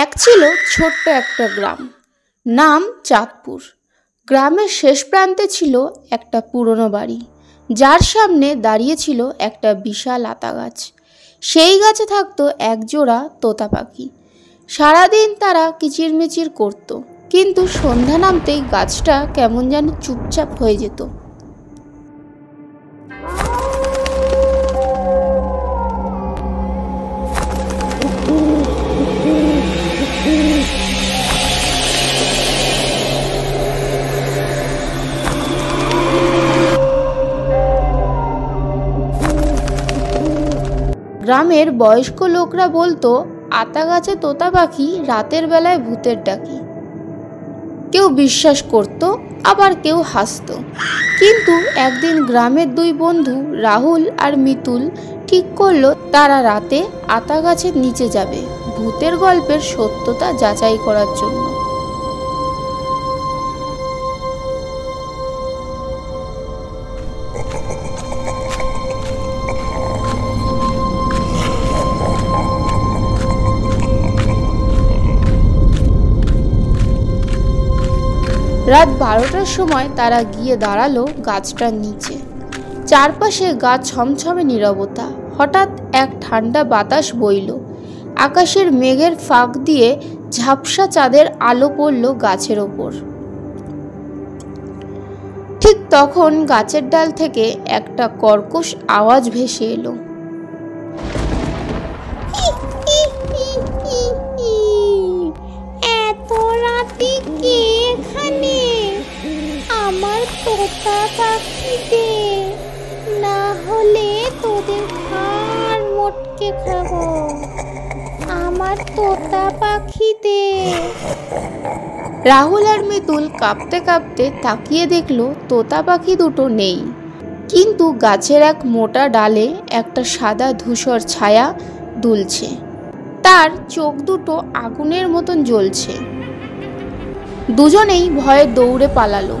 এক ছিল ছোট্ট একটা গ্রাম, নাম চাঁদপুর। গ্রামের শেষ প্রান্তে ছিল একটা পুরনো বাড়ি, যার সামনে দাঁড়িয়ে ছিল একটা বিশাল আতা গাছ। সেই গাছে থাকতো একজোড়া তোতা পাখি। সারাদিন তারা কিচিরমিচির করত, কিন্তু সন্ধ্যা নামতেই গাছটা কেমন যেন চুপচাপ হয়ে যেত। গ্রামের বয়স্ক লোকরা বলতো আতা গাছে তোতা পাখি রাতের বেলায় ভূতের ডাকি। কেউ বিশ্বাস করত, আবার কেউ হাসত। কিন্তু একদিন গ্রামের দুই বন্ধু রাহুল আর মিতুল ঠিক করলো তারা রাতে আতা গাছের নিচে যাবে ভূতের গল্পের সত্যতা যাচাই করার জন্য। রাত 12টার সময় তারা গিয়ে দাঁড়ালো গাছটার নিচে। চারপাশে গা ছমছমে নীরবতা। হঠাৎ এক ঠান্ডা বাতাস বইল। আকাশের মেঘের ফাঁক দিয়ে ঝাপসা চাঁদের আলো পড়ল গাছের ওপর। ঠিক তখন গাছের ডাল থেকে একটা কর্কশ আওয়াজ ভেসে এলো। এত রাতে কে এখানে? আমার তোতা পাখি দে, না হলে তোদের ঘাড় মোটকে খাবো। আমার তোতা পাখি দে। রাহুল আর মিতুল কাঁপতে কাঁপতে তাকিয়ে দেখলো তোতা পাখি দুটো নেই, কিন্তু গাছের এক মোটা ডালে একটা সাদা ধূসর ছায়া দুলছে। তার চোখ দুটো আগুনের মতন জ্বলছে। দুজনেই ভয়ে দৌড়ে পালালো।